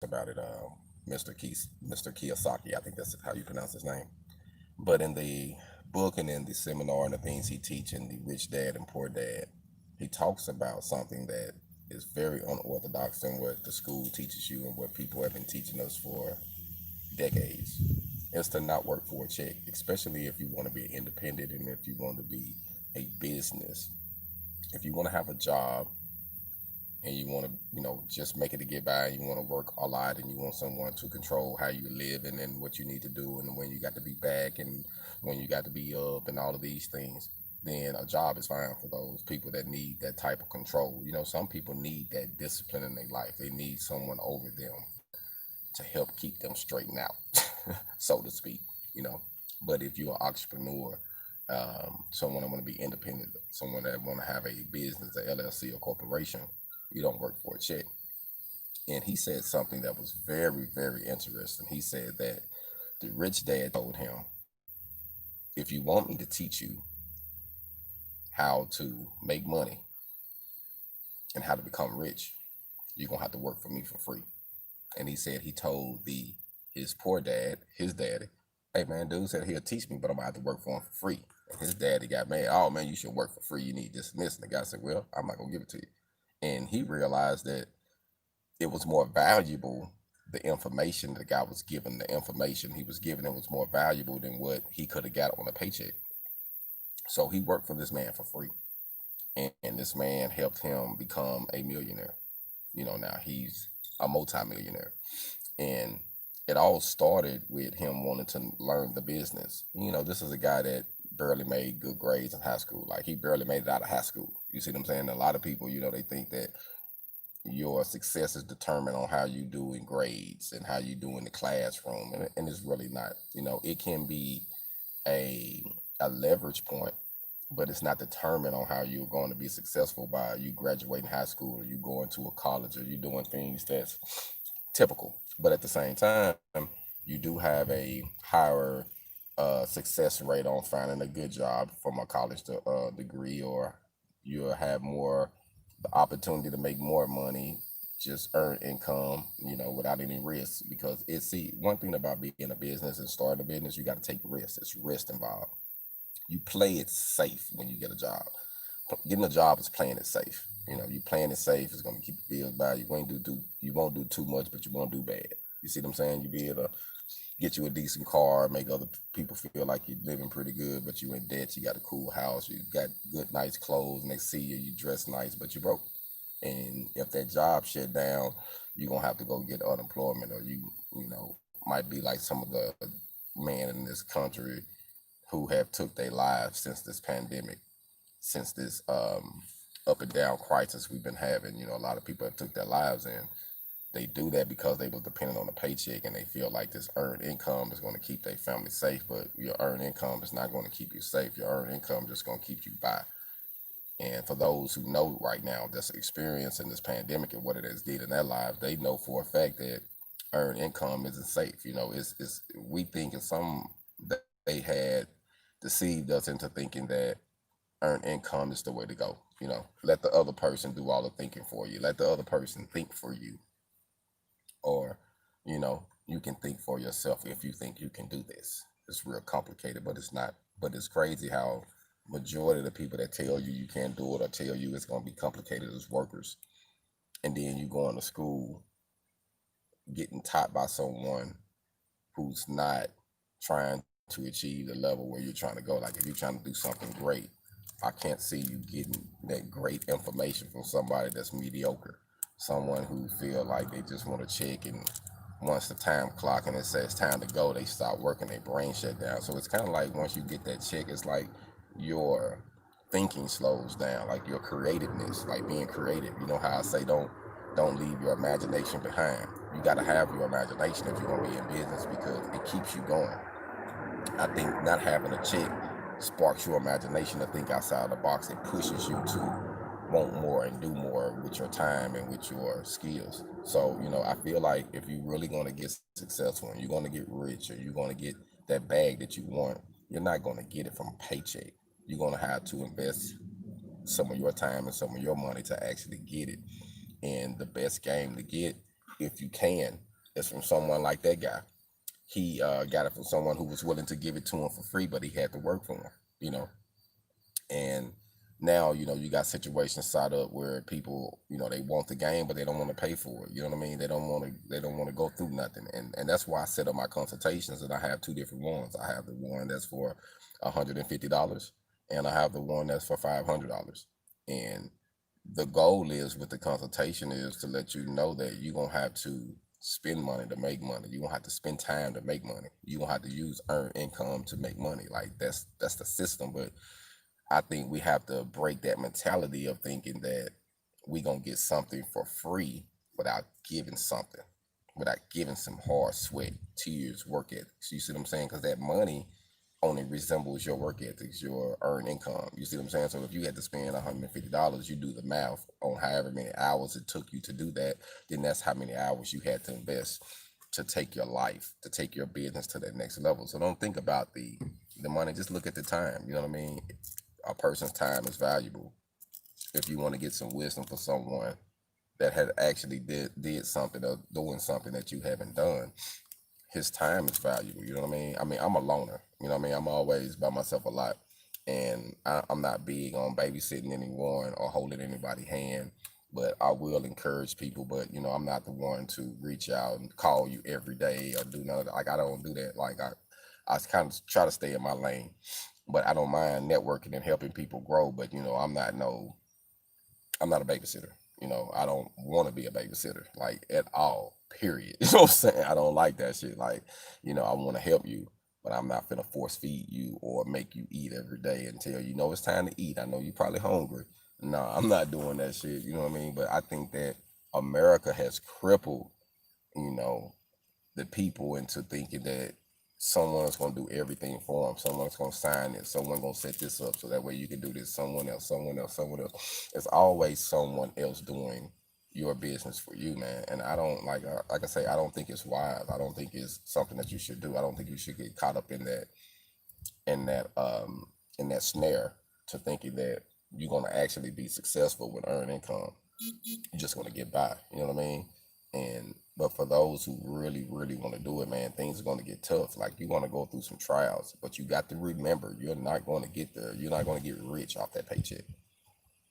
about it. Mr. Kiyosaki, I think that's how you pronounce his name. But in the book and in the seminar and the things he teach in the Rich Dad and Poor Dad, he talks about something that is very unorthodox than what the school teaches you and what people have been teaching us for decades. Is to not work for a check, especially if you want to be independent and if you want to be a business. If you want to have a job and you want to, just make it to get by, and you want to work a lot, and you want someone to control how you live and then what you need to do, and when you got to be back, and when you got to be up, and all of these things, then a job is fine for those people that need that type of control. Some people need that discipline in their life. They need someone over them to help keep them straightened out, so to speak. You know, but if you're an entrepreneur, someone that want to be independent, someone that want to have a business, a LLC, or corporation, you don't work for a check. And he said something that was very, very interesting. He said that the rich dad told him, if you want me to teach you how to make money and how to become rich, you're gonna have to work for me for free. And he said he told the his poor dad, his daddy, hey man, dude said he'll teach me, but I'm gonna have to work for him for free. And his daddy got mad. Oh man, you should work for free. You need this and this. And the guy said, well, I'm not gonna give it to you. And he realized that it was more valuable. The information the guy was given, the information he was given, it was more valuable than what he could have got on a paycheck. So he worked for this man for free, and this man helped him become a millionaire. Now he's a multimillionaire, and it all started with him wanting to learn the business. This is a guy that barely made good grades in high school. Like, he barely made it out of high school. You see what I'm saying? A lot of people, they think that your success is determined on how you do in grades and how you do in the classroom, and it's really not. It can be a leverage point, but it's not determined on how you're going to be successful by you graduating high school or you going to a college or you doing things that's typical. But at the same time, you do have a higher success rate on finding a good job from a college degree, or you'll have more the opportunity to make more money, just earn income, without any risk. Because see, one thing about being a business and starting a business, you got to take risks. It's risk involved. You play it safe when you get a job. Getting a job is playing it safe. You playing it safe is going to keep the bills by. You won't do too much, but you won't do bad. You see what I'm saying? You be able to get you a decent car, make other people feel like you're living pretty good, but you in debt. You got a cool house, you got good, nice clothes, and they see you, you dress nice, but you broke. And if that job shut down, you're gonna have to go get unemployment, or might be like some of the men in this country who have took their lives since this pandemic, since this up and down crisis we've been having. A lot of people have took their lives, and they do that because they was dependent on a paycheck, and they feel like this earned income is going to keep their family safe. But your earned income is not going to keep you safe. Your earned income just going to keep you by. And for those who know right now this experience in this pandemic and what it has did in their lives, they know for a fact that earned income isn't safe. It's we think in some they had deceived us into thinking that earned income is the way to go. Let the other person do all the thinking for you. Let the other person think for you, or you can think for yourself if you think you can do this. It's real complicated, but it's not. But it's crazy how majority of the people that tell you you can't do it or tell you it's going to be complicated as workers, and then you going to school getting taught by someone who's not trying to achieve the level where you're trying to go. Like, if you're trying to do something great, I can't see you getting that great information from somebody that's mediocre, someone who feel like they just want to check, and once the time clock and it says time to go, they stop working, their brain shut down. So it's kind of like once you get that check, it's like your thinking slows down, like your creativeness, like being creative. You know how I say don't leave your imagination behind. You got to have your imagination if you're gonna be in business, because it keeps you going. I think not having a check sparks your imagination to think outside the box. It pushes you to want more and do more with your time and with your skills. So, I feel like if you're really going to get successful and you're going to get rich, or you're going to get that bag that you want, you're not going to get it from a paycheck. You're going to have to invest some of your time and some of your money to actually get it. And the best game to get, if you can, It's from someone like that guy. He got it from someone who was willing to give it to him for free, but he had to work for him, you know. And now, you got situations set up where people, they want the game, but they don't want to pay for it. You know what I mean? They don't want to go through nothing. And that's why I set up my consultations, and I have two different ones. I have the one that's for $150, and I have the one that's for $500. And the goal is with the consultation is to let you know that you're gonna have to spend money to make money. You're gonna have to spend time to make money. You're gonna have to use earned income to make money. Like that's the system. But I think we have to break that mentality of thinking that we gonna get something for free without giving something, without giving some hard sweat, tears, work ethics. You see what I'm saying? Because that money only resembles your work ethics, your earned income. You see what I'm saying? So if you had to spend $150, you do the math on however many hours it took you to do that, then that's how many hours you had to invest to take your life, to take your business to that next level. So don't think about the money, just look at the time. You know what I mean? A person's time is valuable. If you want to get some wisdom for someone that had actually did something or doing something that you haven't done, his time is valuable. You know what I mean? I mean, I'm a loner. You know what I mean? I'm always by myself a lot, and I'm not big on babysitting anyone or holding anybody's hand. But I will encourage people. But I'm not the one to reach out and call you every day or do none of that. Like I don't do that. Like I kind of try to stay in my lane. But I don't mind networking and helping people grow. But I'm not a babysitter. I don't want to be a babysitter, like at all. Period. You know what I'm saying? I don't like that shit. Like, I want to help you, but I'm not gonna force feed you or make you eat every day until it's time to eat. I know you're probably hungry. No, I'm not doing that shit. You know what I mean? But I think that America has crippled, you know, the people into thinking that someone's going to do everything for them. Someone's going to sign it. Someone's going to set this up so that way you can do this. Someone else, someone else, someone else. It's always someone else doing your business for you, man. And I don't like I say, I don't think it's wise. I don't think it's something that you should do. I don't think you should get caught up in that in that snare to thinking that you're going to actually be successful with earned income. You're just going to get by. You know what I mean? And but for those who really, really want to do it, man, things are going to get tough. Like you're going to go through some trials, but you got to remember, you're not going to get there. You're not going to get rich off that paycheck,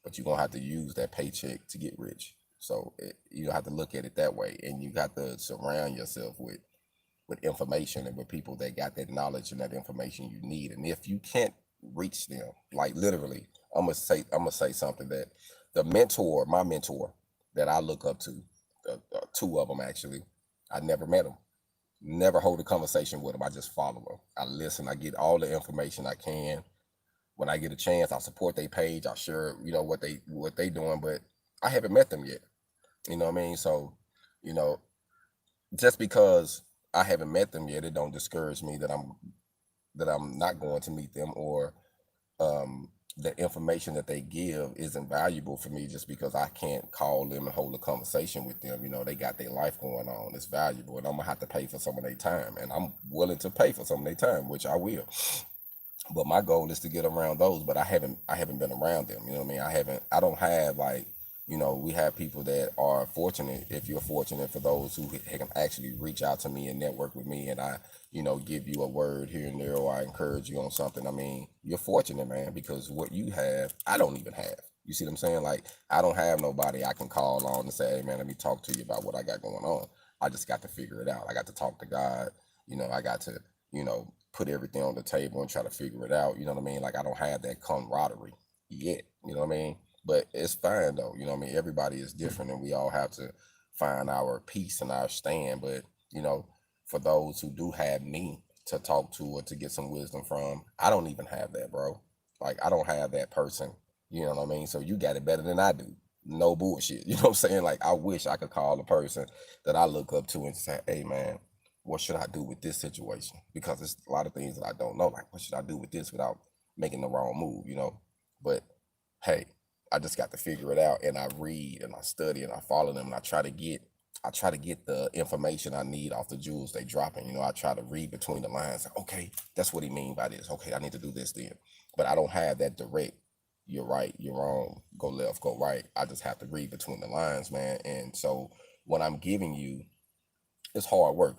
but you're going to have to use that paycheck to get rich. So you have to look at it that way, and you got to surround yourself with information and with people that got that knowledge and that information you need. And if you can't reach them, like literally, I'm gonna say something that my mentor that I look up to, two of them actually, I never met them, never hold a conversation with them. I just follow them. I listen. I get all the information I can. When I get a chance, I support their page. I share, what they doing, but I haven't met them yet. You know what I mean? So, you know, just because I haven't met them yet, it don't discourage me that I'm not going to meet them, or the information that they give isn't valuable for me just because I can't call them and hold a conversation with them. They got their life going on. It's valuable, and I'm gonna have to pay for some of their time, and I'm willing to pay for some of their time, which I will. But my goal is to get around those, but I haven't been around them. You know what I mean? I don't have like, we have people that are fortunate. If you're fortunate, for those who can actually reach out to me and network with me, and I, give you a word here and there, or I encourage you on something. I mean, you're fortunate, man, because what you have, I don't even have. You see what I'm saying? Like, I don't have nobody I can call on and say, hey, man, let me talk to you about what I got going on. I just got to figure it out. I got to talk to God. I got to, put everything on the table and try to figure it out. You know what I mean? Like, I don't have that camaraderie yet. You know what I mean? But it's fine though. You know what I mean? Everybody is different, and we all have to find our peace and our stand. But, for those who do have me to talk to or to get some wisdom from, I don't even have that, bro. Like, I don't have that person. You know what I mean? So you got it better than I do. No bullshit. You know what I'm saying? Like, I wish I could call a person that I look up to and say, hey, man, what should I do with this situation? Because there's a lot of things that I don't know. Like, what should I do with this without making the wrong move? But hey, I just got to figure it out, and I read and I study and I follow them, and I try to get the information I need off the jewels they dropping. I try to read between the lines. Okay, that's what he mean by this. Okay, I need to do this then. But I don't have that direct, you're right, you're wrong, go left, go right. I just have to read between the lines, man. And so what I'm giving you it's hard work.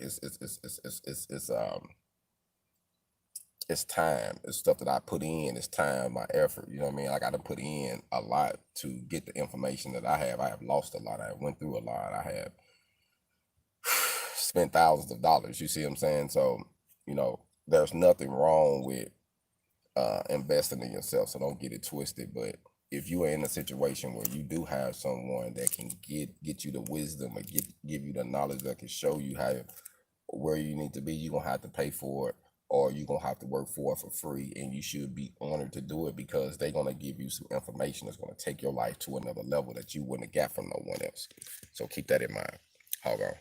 It's time. It's stuff that I put in. It's time, my effort. You know what I mean? I got to put in a lot to get the information that I have. I have lost a lot. I have went through a lot. I have spent thousands of dollars. You see what I'm saying? So, there's nothing wrong with investing in yourself. So don't get it twisted. But if you are in a situation where you do have someone that can get you the wisdom or give you the knowledge that can show you where you need to be, you're gonna have to pay for it, or you're gonna have to work for it for free, and you should be honored to do it, because they're gonna give you some information that's gonna take your life to another level that you wouldn't have got from no one else. So keep that in mind. Hold on.